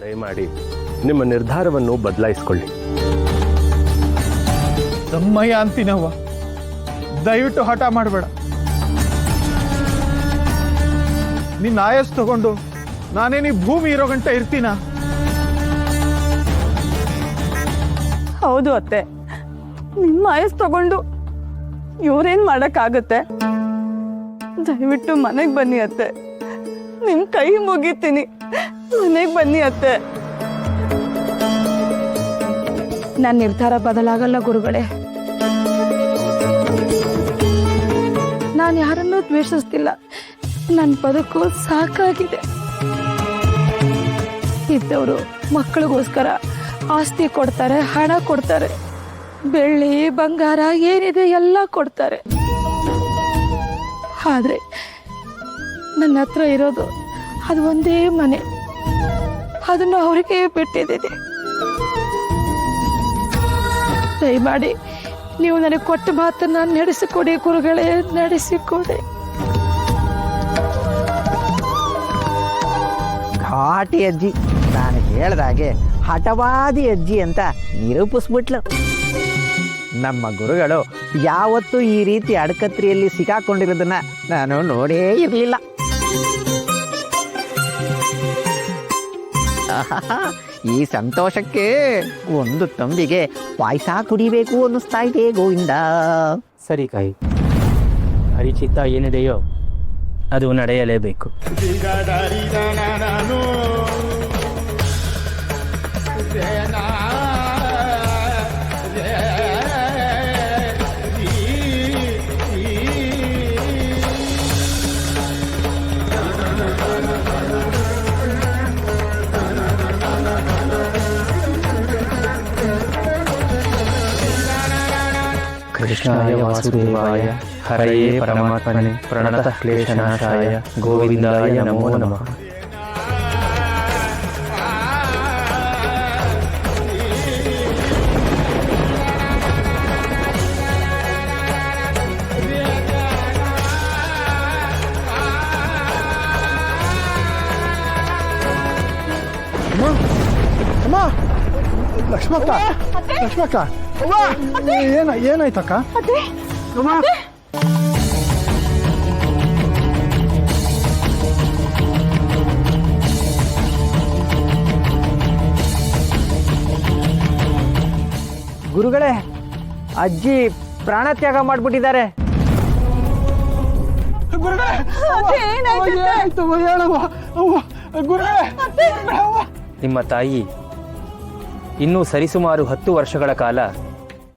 ದಯಮಾಡಿ ನಿಮ್ಮ ನಿರ್ಧಾರವನ್ನು ಬದಲಾಯಿಸಿಕೊಳ್ಳಿ. ತಮ್ಮಯ್ಯ ಅಂತೀನವ್ವ, ದಯವಿಟ್ಟು ಹಠ ಮಾಡಬೇಡ. ನಿನ್ನ ಆಯಸ್ ತಗೊಂಡು ನಾನೇನೀ ಭೂಮಿ ಇರೋ ಗಂಟ ಇರ್ತೀನ? ಹೌದು ಅತ್ತೆ, ನಿಮ್ಮ ಆಯಸ್ ತಗೊಂಡು ಇವ್ರೇನ್ ಮಾಡಕ್ಕಾಗತ್ತೆ? ದಯವಿಟ್ಟು ಮನೆಗೆ ಬನ್ನಿ ಅತ್ತೆ, ನಿಮ್ ಕೈ ಮುಗಿತೀನಿ, ಮನೆಗೆ ಬನ್ನಿ ಅತ್ತೆ. ನನ್ನ ನಿರ್ಧಾರ ಬದಲಾಗಲ್ಲ ಗುರುಗಳೇ. ನಾನು ಯಾರನ್ನೂ ದ್ವೇಷಿಸ್ತಿಲ್ಲ. ನನ್ನ ಬದುಕು ಸಾಕಾಗಿದೆ. ಇದ್ದವರು ಮಕ್ಕಳಿಗೋಸ್ಕರ ಆಸ್ತಿ ಕೊಡ್ತಾರೆ, ಹಣ ಕೊಡ್ತಾರೆ, ಬೆಳ್ಳಿ ಬಂಗಾರ ಏನಿದೆ ಎಲ್ಲ ಕೊಡ್ತಾರೆ. ಆದ್ರೆ ನನ್ನ ಹತ್ರ ಇರೋದು ಅದು ಒಂದೇ ಮನೆ. ಅದನ್ನು ಅವರಿಗೆ ಬಿಟ್ಟಿದ್ದೀನಿ. ದಯಮಾಡಿ ನೀವು ನನಗೆ ಕೊಟ್ಟ ಮಾತನ್ನ ನಡೆಸಿಕೊಡಿ ಗುರುಗಳೇ, ನಡೆಸಿಕೊಡಿ. ಘಾಟಿ ಅಜ್ಜಿ, ನಾನು ಹೇಳ್ದಾಗೆ ಹಠವಾದಿ ಅಜ್ಜಿ ಅಂತ ನಿರೂಪಿಸ್ಬಿಟ್ಲು. ನಮ್ಮ ಗುರುಗಳು ಯಾವತ್ತೂ ಈ ರೀತಿ ಅಡಕತ್ರಿಯಲ್ಲಿ ಸಿಕ್ಕಾಕೊಂಡಿರೋದನ್ನ ನಾನು ನೋಡೇ ಇರಲಿಲ್ಲ. ಈ ಸಂತೋಷಕ್ಕೆ ಒಂದು ತಂಬಿಗೆ ಪಾಯಸ ಕುಡಿಬೇಕು ಅನ್ನಿಸ್ತಾ ಇದೆ ಗೋವಿಂದ. ಸರಿ ಕಾಯಿ, ಹರಿಚಿತ್ತ ಏನಿದೆಯೋ ಅದು ನಡೆಯಲೇಬೇಕು. ಕೃಷ್ಣಾಯ ವಾಸುದೇವಾಯ ಹರಯೇ ಪರಮಾತ್ಮನೆ ಪ್ರಣತಃ ಕ್ಲೇಶನಾಶಾಯ ಗೋವಿಂದಾಯ ನಮೋ ನಮಃ. ಲಕ್ಷ್ಮಕ್ಕ, ಲಕ್ಷ್ಮಕ್ಕ, ಏನಾಯ್ತಕ್ಕ? ಗುರುಗಳೇ, ಅಜ್ಜಿ ಪ್ರಾಣತ್ಯಾಗ ಮಾಡ್ಬಿಟ್ಟಿದ್ದಾರೆ. ನಿಮ್ಮ ತಾಯಿ ಇನ್ನೂ ಸರಿಸುಮಾರು 10 ವರ್ಷಗಳ ಕಾಲ